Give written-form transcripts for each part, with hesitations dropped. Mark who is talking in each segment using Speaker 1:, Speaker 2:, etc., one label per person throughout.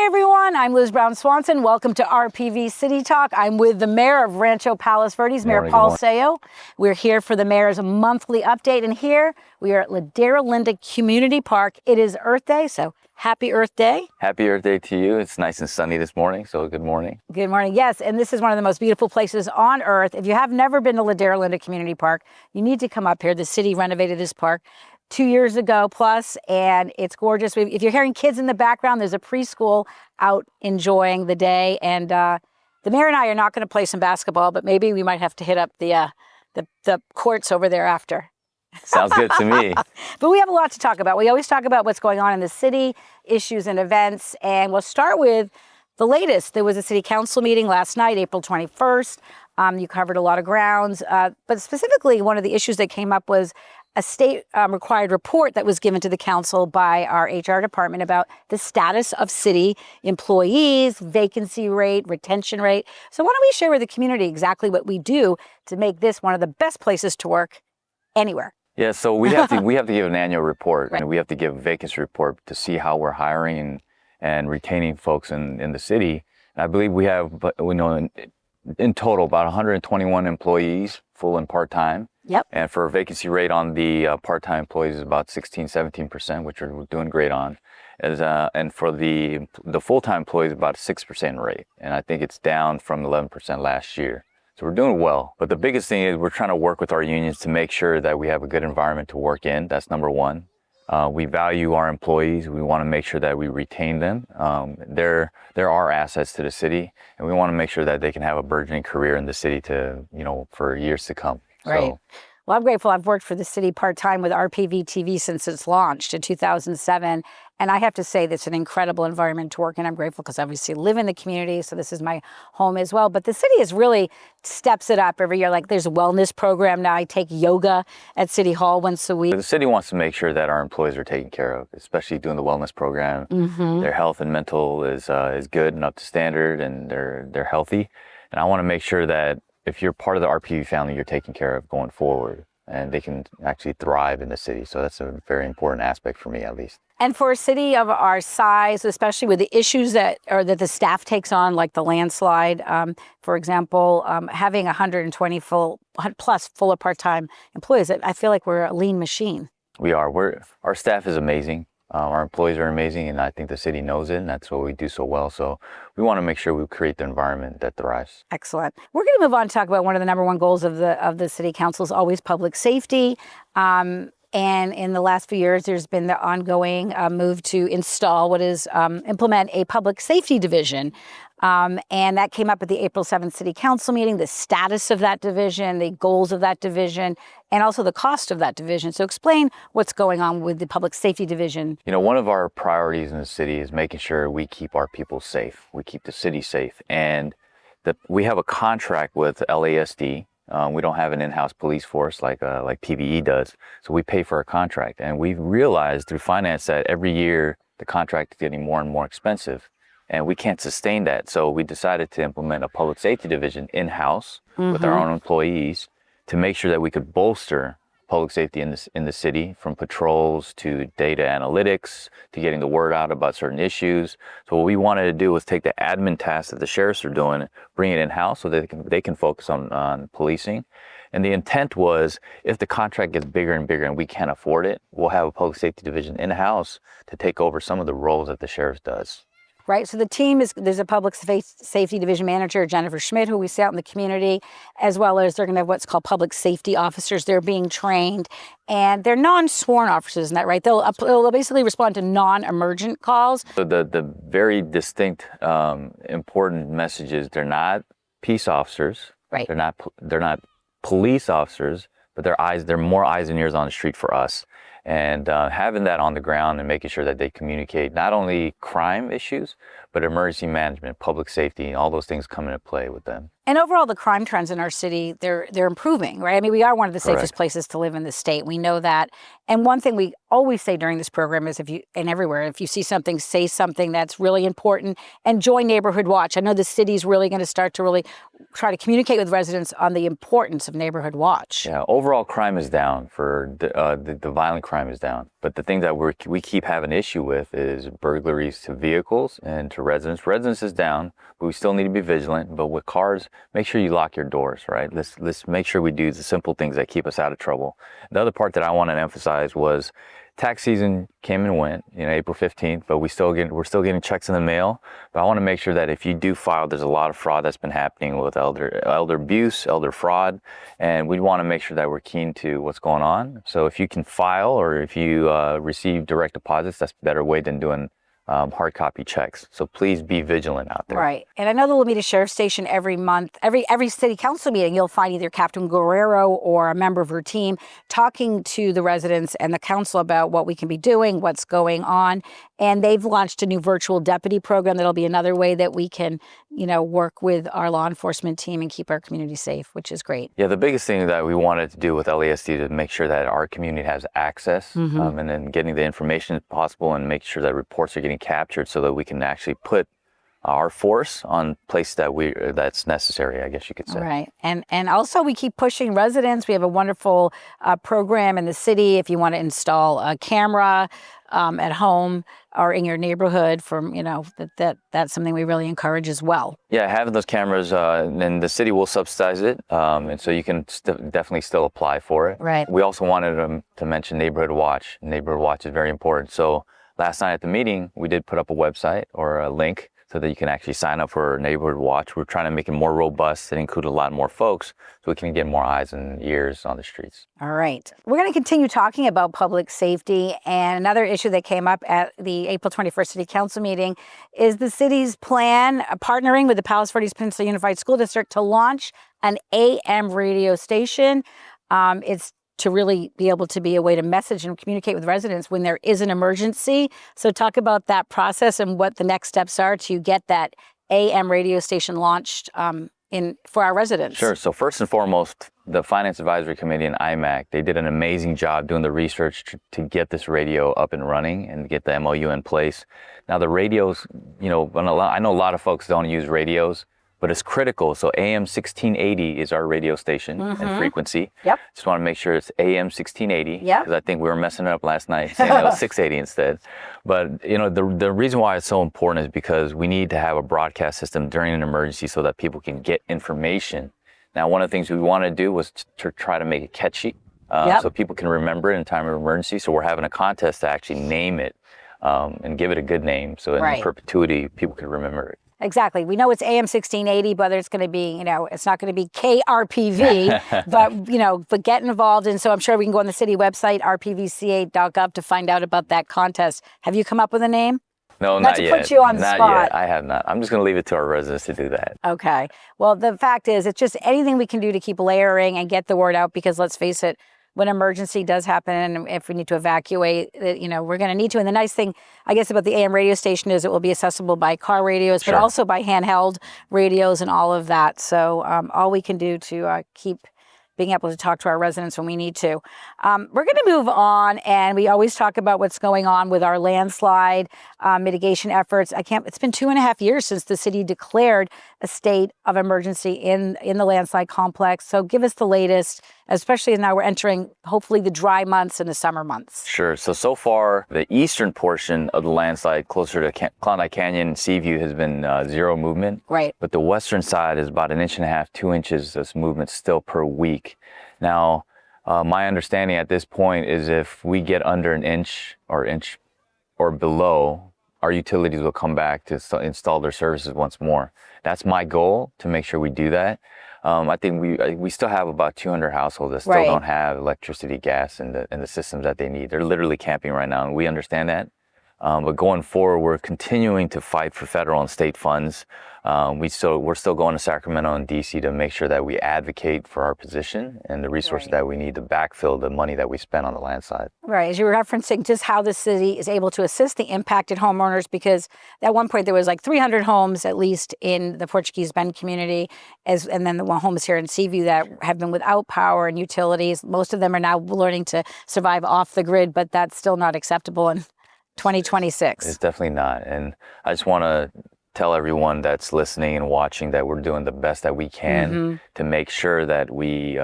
Speaker 1: Hi everyone, I'm Liz Brown Swanson. Welcome to RPV City Talk. I'm with the mayor of Rancho, Palos, Verdes, Mayor Paul Sayo. We're here for the mayor's monthly update, and here we are at Ladera Linda Community Park. It is Earth Day, so happy Earth Day.
Speaker 2: Happy Earth Day to you. It's nice and sunny this morning, so good morning.
Speaker 1: Good morning. Yes, and this is one of the most beautiful places on Earth. If you have never been to Ladera Linda Community Park, you need to come up here. The city renovated this park 2 years ago plus, and it's gorgeous. If you're hearing kids in the background, there's a preschool out enjoying the day, and the mayor and I are not going to play some basketball, but maybe we might have to hit up the courts over there after.
Speaker 2: Sounds good to me.
Speaker 1: But we have a lot to talk about. We always talk about what's going on in the city, issues and events, and we'll start with the latest. There was a city council meeting last night, April 21st. You covered a lot of grounds, but specifically one of the issues that came up was a state required report that was given to the council by our HR department about the status of city employees, vacancy rate, retention rate. So why don't we share with the community exactly what we do to make this one of the best places to work anywhere?
Speaker 2: Yeah, so we have to give an annual report,
Speaker 1: right,
Speaker 2: and we have to give a vacancy report to see how we're hiring and retaining folks in the city. And I believe we have, in total about 121 employees, full and part-time.
Speaker 1: Yep.
Speaker 2: And for a vacancy rate on the part-time employees is about 16-17%, which we're doing great on. And for the full-time employees, about a 6% rate. And I think it's down from 11% last year. So we're doing well. But the biggest thing is we're trying to work with our unions to make sure that we have a good environment to work in. That's number one. We value our employees. We want to make sure that we retain them. They're our assets to the city, and we want to make sure that they can have a burgeoning career in the city for years to come.
Speaker 1: Right.
Speaker 2: So,
Speaker 1: well, I'm grateful. I've worked for the city part-time with RPVtv since it's launched in 2007. And I have to say that's an incredible environment to work in. I'm grateful because obviously I live in the community, so this is my home as well. But the city has really steps it up every year. Like there's a wellness program now. I take yoga at City Hall once a week.
Speaker 2: The city wants to make sure that our employees are taken care of, especially doing the wellness program.
Speaker 1: Mm-hmm.
Speaker 2: Their health and mental is good and up to standard, and they're healthy. And I want to make sure that if you're part of the RPV family, you're taken care of going forward, and they can actually thrive in the city. So that's a very important aspect for me, at least.
Speaker 1: And for a city of our size, especially with the issues that the staff takes on, like the landslide, for example, having 120 plus full or part-time employees, I feel like we're a lean machine.
Speaker 2: We are. Our staff is amazing. Our employees are amazing, and I think the city knows it, and that's what we do so well. So we want to make sure we create the environment that thrives.
Speaker 1: Excellent. We're going to move on to talk about one of the number one goals of the city council is always public safety. And in the last few years, there's been the ongoing move to implement a public safety division. And that came up at the April 7th City Council meeting, the status of that division, the goals of that division, and also the cost of that division. So explain what's going on with the public safety division.
Speaker 2: One of our priorities in the city is making sure we keep our people safe. We keep the city safe. And we have a contract with LASD. We don't have an in-house police force like PBE does, so we pay for a contract. And we've realized through finance that every year the contract is getting more and more expensive, and we can't sustain that. So we decided to implement a public safety division in-house with our own employees to make sure that we could bolster public safety in the city, from patrols to data analytics to getting the word out about certain issues. So what we wanted to do was take the admin tasks that the sheriffs are doing, bring it in-house so that they can focus on policing. And the intent was, if the contract gets bigger and bigger and we can't afford it, we'll have a public safety division in-house to take over some of the roles that the sheriff does.
Speaker 1: Right. So the team there's a public safety division manager, Jennifer Schmidt, who we see out in the community, as well as they're going to have what's called public safety officers. They're being trained, and they're non-sworn officers, isn't that right? They'll basically respond to non-emergent calls.
Speaker 2: So the very distinct, important message is they're not peace officers.
Speaker 1: Right.
Speaker 2: They're not police officers, but they're more eyes and ears on the street for us. And having that on the ground and making sure that they communicate not only crime issues, but emergency management, public safety, all those things come into play with them.
Speaker 1: And overall, the crime trends in our city, they're improving, right? I mean, we are one of the safest places to live in the state. We know that. And one thing we always say during this program is everywhere, if you see something, say something that's really important, and join Neighborhood Watch. I know the city's really going to start to really try to communicate with residents on the importance of neighborhood watch.
Speaker 2: Yeah, overall crime is down for the violent crime is down. But the thing that we keep having issue with is burglaries to vehicles and to residents. Residents is down, but we still need to be vigilant. But with cars, make sure you lock your doors, right? Let's make sure we do the simple things that keep us out of trouble. The other part that I want to emphasize was tax season came and went, April 15th, but we're still getting checks in the mail. But I want to make sure that if you do file, there's a lot of fraud that's been happening with elder abuse, elder fraud, and we want to make sure that we're keen to what's going on. So if you can file or if you receive direct deposits, that's a better way than doing hard copy checks. So please be vigilant out there.
Speaker 1: Right. And I know the Alameda Sheriff's Station every month, every city council meeting, you'll find either Captain Guerrero or a member of her team talking to the residents and the council about what we can be doing, what's going on. And they've launched a new virtual deputy program that'll be another way that we can, work with our law enforcement team and keep our community safe, which is great.
Speaker 2: Yeah, the biggest thing that we wanted to do with LASD to make sure that our community has access and then getting the information possible and make sure that reports are getting captured so that we can actually put our force on place that's necessary, I guess you could say.
Speaker 1: Right. And also we keep pushing residents. We have a wonderful program in the city. If you want to install a camera at home or in your neighborhood, that's something we really encourage as well.
Speaker 2: Yeah, having those cameras, and the city will subsidize it, and so you can definitely still apply for it.
Speaker 1: Right.
Speaker 2: We also wanted to mention Neighborhood Watch. Neighborhood Watch is very important. So last night at the meeting, we did put up a website or a link so that you can actually sign up for Neighborhood Watch. We're trying to make it more robust and include a lot more folks so we can get more eyes and ears on the streets.
Speaker 1: All right. We're going to continue talking about public safety. And another issue that came up at the April 21st City Council meeting is the city's plan, partnering with the Palos Verdes Peninsula Unified School District to launch an AM radio station. It's to really be able to be a way to message and communicate with residents when there is an emergency. So talk about that process and what the next steps are to get that AM radio station launched for our residents.
Speaker 2: Sure. So first and foremost, the Finance Advisory Committee and IMAC, they did an amazing job doing the research to get this radio up and running and get the MOU in place. Now the radios, I know a lot of folks don't use radios, but it's critical. So AM 1680 is our radio station and frequency.
Speaker 1: Yep.
Speaker 2: Just want to make sure it's AM 1680
Speaker 1: Yep.
Speaker 2: because I think we were messing it up last night saying it was 680 instead. But the reason why it's so important is because we need to have a broadcast system during an emergency so that people can get information. Now, one of the things we want to do was to try to make it catchy so people can remember it in time of emergency. So we're having a contest to actually name it and give it a good name so in perpetuity people can remember it.
Speaker 1: Exactly. We know it's AM 1680, whether it's going to be, it's not going to be KRPV, but get involved. And so I'm sure we can go on the city website, rpvca.gov, to find out about that contest. Have you come up with a name?
Speaker 2: No,
Speaker 1: not
Speaker 2: yet.
Speaker 1: To put you on the
Speaker 2: not
Speaker 1: spot.
Speaker 2: Yet. I have not. I'm just going to leave it to our residents to do that.
Speaker 1: Okay. Well, the fact is, it's just anything we can do to keep layering and get the word out, because let's face it, when emergency does happen and if we need to evacuate, we're going to need to. And the nice thing, I guess, about the AM radio station is it will be accessible by car radios, but also by handheld radios and all of that. So all we can do to keep being able to talk to our residents when we need to. We're going to move on, and we always talk about what's going on with our landslide mitigation efforts. It's been 2.5 years since the city declared a state of emergency in the landslide complex. So give us the latest, especially as now we're entering, hopefully, the dry months and the summer months.
Speaker 2: Sure. So far, the eastern portion of the landslide, closer to Klondike Canyon and Seaview, has been zero movement.
Speaker 1: Right.
Speaker 2: But the western side is about 1.5 inches, 2 inches of movement still per week. Now, my understanding at this point is if we get under an inch or below, our utilities will come back to install their services once more. That's my goal, to make sure we do that. I think we still have about 200 households that still don't have electricity, gas, and the systems that they need. They're literally camping right now, and we understand that. But going forward, we're continuing to fight for federal and state funds. We're still going to Sacramento and DC to make sure that we advocate for our position and the resources that we need to backfill the money that we spent on the landslide.
Speaker 1: Right. As you were referencing just how the city is able to assist the impacted homeowners, because at one point there was like 300 homes, at least in the Portuguese Bend community, and then the homes here in Seaview that have been without power and utilities. Most of them are now learning to survive off the grid, but that's still not acceptable in 2026.
Speaker 2: It's definitely not. And I just want to tell everyone that's listening and watching that we're doing the best that we can to make sure that we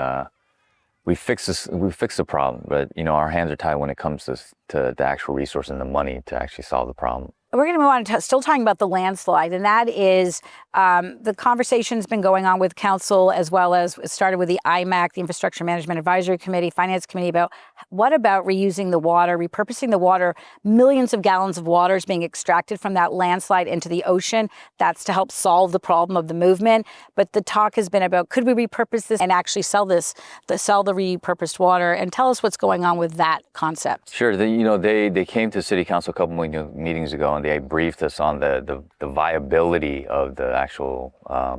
Speaker 2: fix the problem. But our hands are tied when it comes to the actual resource and the money to actually solve the problem.
Speaker 1: We're going to move on to still talking about the landslide, and that is the conversation's been going on with council, as well as it started with the IMAC, the Infrastructure Management Advisory Committee, Finance Committee, about what about reusing the water, repurposing the water. Millions of gallons of water is being extracted from that landslide into the ocean. That's to help solve the problem of the movement. But the talk has been about, could we repurpose this and actually sell the repurposed water? And tell us what's going on with that concept.
Speaker 2: Sure. They came to City Council a couple meetings ago, and they briefed us on the viability of the actual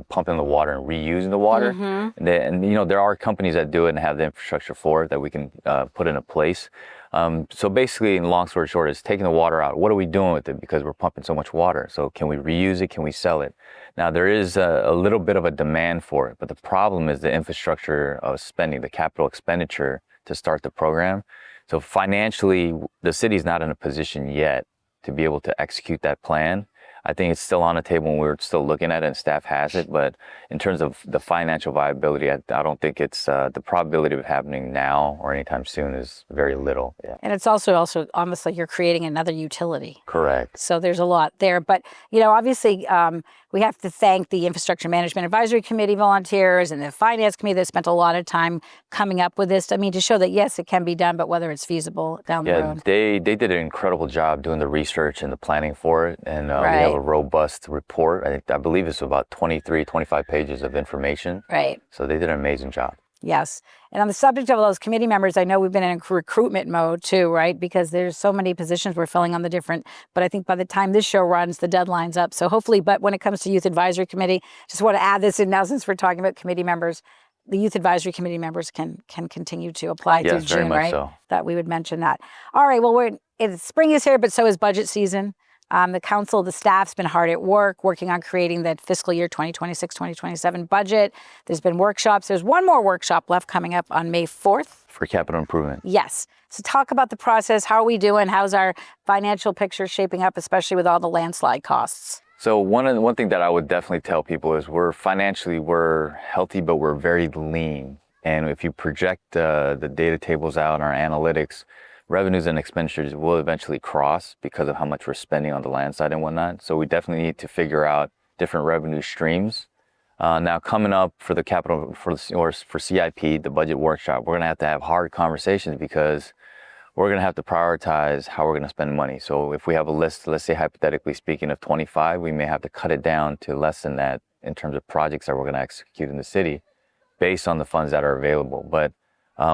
Speaker 2: pumping the water and reusing the water. And there are companies that do it and have the infrastructure for it that we can put into place. So basically, in long story short, is taking the water out. What are we doing with it? Because we're pumping so much water. So can we reuse it? Can we sell it? Now, there is a little bit of a demand for it, but the problem is the infrastructure of spending, the capital expenditure to start the program. So financially, the city's not in a position yet to be able to execute that plan. I think it's still on the table and we're still looking at it and staff has it. But in terms of the financial viability, I don't think it's the probability of it happening now or anytime soon is very little. Yeah.
Speaker 1: And it's also almost like you're creating another utility.
Speaker 2: Correct.
Speaker 1: So there's a lot there. But, obviously we have to thank the Infrastructure Management Advisory Committee volunteers and the Finance Committee that spent a lot of time coming up with this. I mean, to show that, yes, it can be done, but whether it's feasible down the road.
Speaker 2: They did an incredible job doing the research and the planning for it. And we have a robust report. I believe it's about 23, 25 pages of information.
Speaker 1: Right.
Speaker 2: So they did an amazing job.
Speaker 1: Yes. And on the subject of those committee members, I know we've been in recruitment mode too, right? Because there's so many positions we're filling on but I think by the time this show runs, the deadline's up. So hopefully, but when it comes to Youth Advisory Committee, just want to add this in now since we're talking about committee members, the Youth Advisory Committee members can continue to apply through June, right?
Speaker 2: So.
Speaker 1: That we would mention that. All right, well, spring is here, but so is budget season. The council, the staff's been hard at work, working on creating that fiscal year 2026-2027 budget. There's been workshops. There's one more workshop left coming up on May 4th.
Speaker 2: For capital improvement.
Speaker 1: Yes. So talk about the process. How are we doing? How's our financial picture shaping up, especially with all the landslide costs?
Speaker 2: So one thing that I would definitely tell people is we're healthy, but we're very lean. And if you project the data tables out and our analytics, revenues and expenditures will eventually cross because of how much we're spending on the land side and whatnot. So we definitely need to figure out different revenue streams. Now coming up for the capital for CIP, the budget workshop, we're gonna have hard conversations because we're gonna have to prioritize how we're gonna spend money. So if we have a list, let's say hypothetically speaking of 25, we may have to cut it down to less than that in terms of projects that we're gonna execute in the city based on the funds that are available. But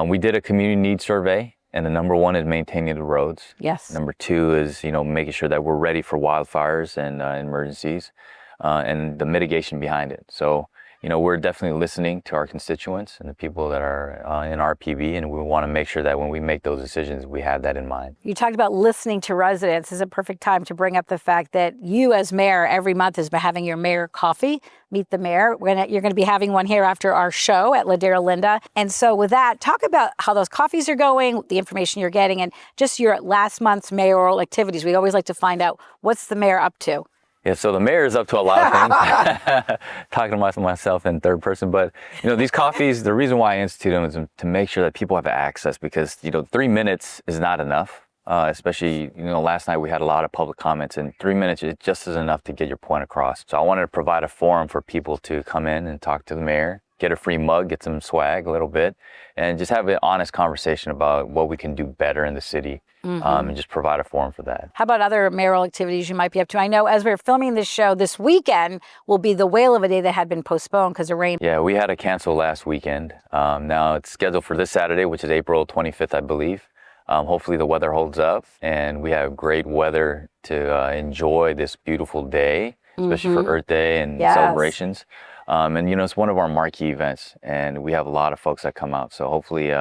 Speaker 2: we did a community needs survey. And the number one is maintaining the roads.
Speaker 1: Yes.
Speaker 2: Number two is, making sure that we're ready for wildfires and emergencies and the mitigation behind it. So, we're definitely listening to our constituents and the people that are in RPV, and we want to make sure that when we make those decisions, we have that in mind.
Speaker 1: You talked about listening to residents. This is a perfect time to bring up the fact that you as mayor every month has been having your mayor coffee. Meet the mayor. You're going to be having one here after our show at Ladera Linda. And so with that, talk about how those coffees are going, the information you're getting, and just your last month's mayoral activities. We always like to find out what's the mayor up to.
Speaker 2: Yeah, so the mayor is up to a lot of things, talking to myself in third person. But, these coffees, the reason why I institute them is to make sure that people have access because, 3 minutes is not enough. Especially, last night we had a lot of public comments and 3 minutes is just as enough to get your point across. So I wanted to provide a forum for people to come in and talk to the mayor, get a free mug, get some swag a little bit, and just have an honest conversation about what we can do better in the city and just provide a forum for that.
Speaker 1: How about other mayoral activities you might be up to? I know as we're filming this show, this weekend will be the whale of a day that had been postponed because of rain.
Speaker 2: Yeah, we had to cancel last weekend. Now it's scheduled for this Saturday, which is April 25th, I believe. Hopefully the weather holds up and we have great weather to enjoy this beautiful day, especially for Earth Day and celebrations. And it's one of our marquee events and we have a lot of folks that come out. So hopefully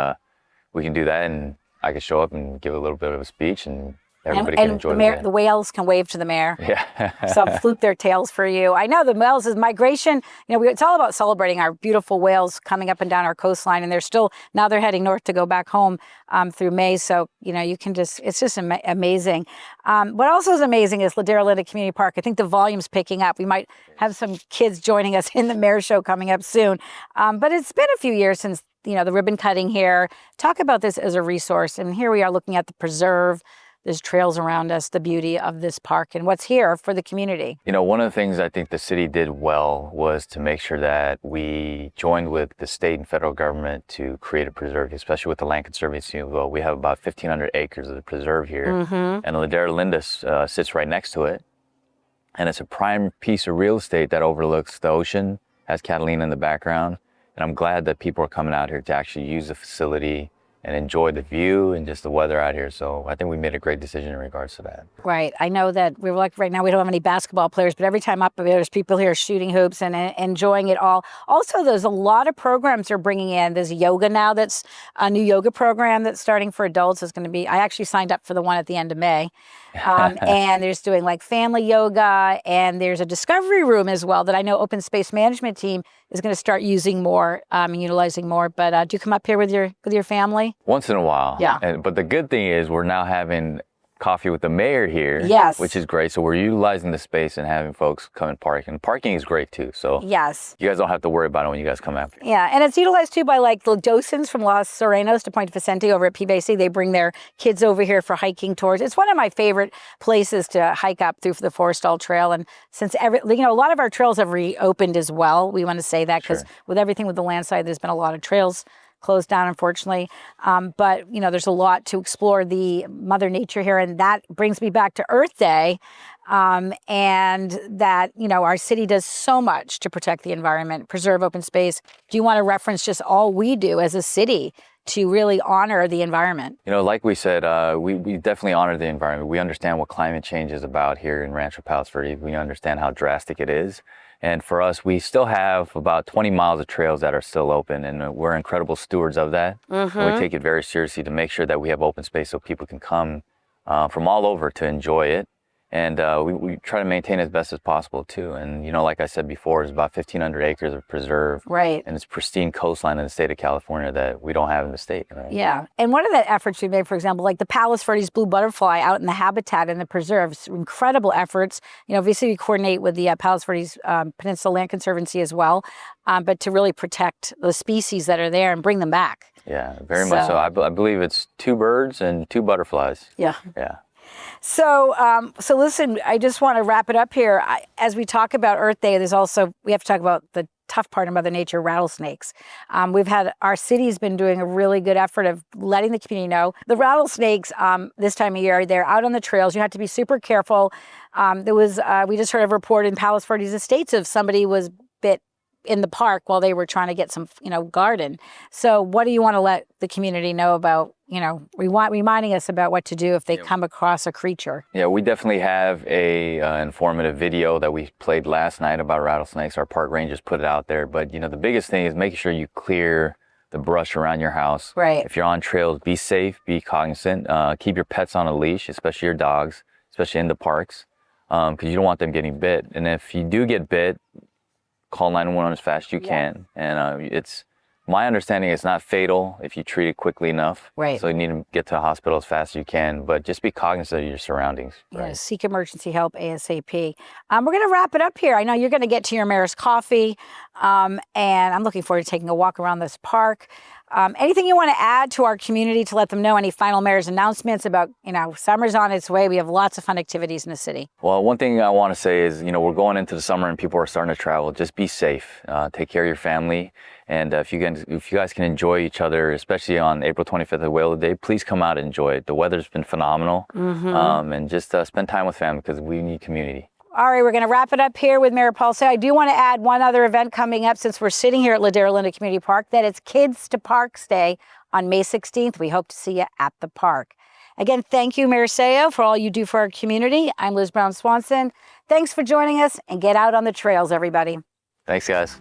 Speaker 2: we can do that and I can show up and give a little bit of a speech and everybody can enjoy the day.
Speaker 1: The whales can wave to the mayor.
Speaker 2: Yeah.
Speaker 1: So flip their tails for you. I know the whales is migration. It's all about celebrating our beautiful whales coming up and down our coastline, and now they're heading north to go back home through May. So you can it's just amazing. What also is amazing is Ladera Linda Community Park. I think the volume's picking up. We might have some kids joining us in the mayor show coming up soon. But it's been a few years since the ribbon cutting here. Talk about this as a resource, and here we are looking at the preserve. There's trails around us, the beauty of this park and what's here for the community.
Speaker 2: One of the things I think the city did well was to make sure that we joined with the state and federal government to create a preserve, especially with the Land Conservancy. Well, we have about 1,500 acres of the preserve here, and Ladera Linda sits right next to it. And it's a prime piece of real estate that overlooks the ocean, has Catalina in the background. And I'm glad that people are coming out here to actually use the facility and enjoy the view and just the weather out here. So I think we made a great decision in regards to that.
Speaker 1: Right. I know that we're like right now we don't have any basketball players, but every time up there's people here shooting hoops and enjoying it all. Also, there's a lot of programs they're bringing in. There's yoga now. That's a new yoga program that's starting for adults. It's going to be. I actually signed up for the one at the end of May. And there's doing like family yoga, and there's a discovery room as well that I know Open Space Management team is going to start using more and utilizing more. But do you come up here with your family?
Speaker 2: Once in a while.
Speaker 1: Yeah.
Speaker 2: But the good thing is we're now having coffee with the mayor here.
Speaker 1: Yes.
Speaker 2: Which is great. So we're utilizing the space and having folks come and park. And parking is great too. So
Speaker 1: yes,
Speaker 2: you guys don't have to worry about it when you guys come after.
Speaker 1: Yeah, and it's utilized too by like the docents from Los Serenos to Point Vicente over at PBC. They bring their kids over here for hiking tours. It's one of my favorite places to hike up through the Forestall Trail. And since a lot of our trails have reopened as well, we want to say that because with everything with the landslide, there's been a lot of trails closed down, unfortunately. But, there's a lot to explore the Mother Nature here. And that brings me back to Earth Day. And that, our city does so much to protect the environment, preserve open space. Do you want to reference just all we do as a city to really honor the environment?
Speaker 2: Like we said, we definitely honor the environment. We understand what climate change is about here in Rancho Palos Verdes. We understand how drastic it is. And for us, we still have about 20 miles of trails that are still open, and we're incredible stewards of that. And we take it very seriously to make sure that we have open space so people can come from all over to enjoy it. And we try to maintain as best as possible too. And like I said before, it's about 1,500 acres of preserve.
Speaker 1: Right.
Speaker 2: And it's pristine coastline in the state of California that we don't have in the state. Right?
Speaker 1: Yeah. And one of the efforts we made, for example, like the Palos Verdes blue butterfly out in the habitat in the preserves, incredible efforts. Obviously we coordinate with the Palos Verdes Peninsula Land Conservancy as well, but to really protect the species that are there and bring them back.
Speaker 2: Yeah, very much so. I believe it's 2 birds and 2 butterflies.
Speaker 1: Yeah.
Speaker 2: Yeah.
Speaker 1: So listen, I just want to wrap it up here. As we talk about Earth Day, we have to talk about the tough part of Mother Nature, rattlesnakes. Our city's been doing a really good effort of letting the community know. The rattlesnakes, this time of year, they're out on the trails. You have to be super careful. We just heard a report in Palos Verdes Estates of somebody was bit in the park while they were trying to get some, garden. So what do you want to let the community know about, reminding us about what to do if they come across a creature? Yeah,
Speaker 2: we definitely have a informative video that we played last night about rattlesnakes. Our park rangers put it out there. But, the biggest thing is making sure you clear the brush around your house.
Speaker 1: Right.
Speaker 2: If you're on trails, be safe, be cognizant. Keep your pets on a leash, especially your dogs, especially in the parks, because you don't want them getting bit. And if you do get bit, call 911 as fast as you can. And it's my understanding it's not fatal if you treat it quickly enough.
Speaker 1: Right.
Speaker 2: So you need to get to the hospital as fast as you can, but just be cognizant of your surroundings.
Speaker 1: Right? Yeah, seek emergency help ASAP. We're going to wrap it up here. I know you're going to get to your mayor's coffee, and I'm looking forward to taking a walk around this park. Anything you want to add to our community to let them know? Any final mayor's announcements about, summer's on its way. We have lots of fun activities in the city.
Speaker 2: Well, one thing I want to say is, we're going into the summer and people are starting to travel. Just be safe. Take care of your family. And if you guys can enjoy each other, especially on April 25th at Whale Day, please come out and enjoy it. The weather's been phenomenal. And just spend time with family because we need community.
Speaker 1: All right, we're going to wrap it up here with Mayor Paul Say. I do want to add one other event coming up since we're sitting here at Ladera Linda Community Park, that it's Kids to Parks Day on May 16th. We hope to see you at the park. Again, thank you, Mayor Sayo, for all you do for our community. I'm Liz Brown Swanson. Thanks for joining us, and get out on the trails, everybody.
Speaker 2: Thanks, guys.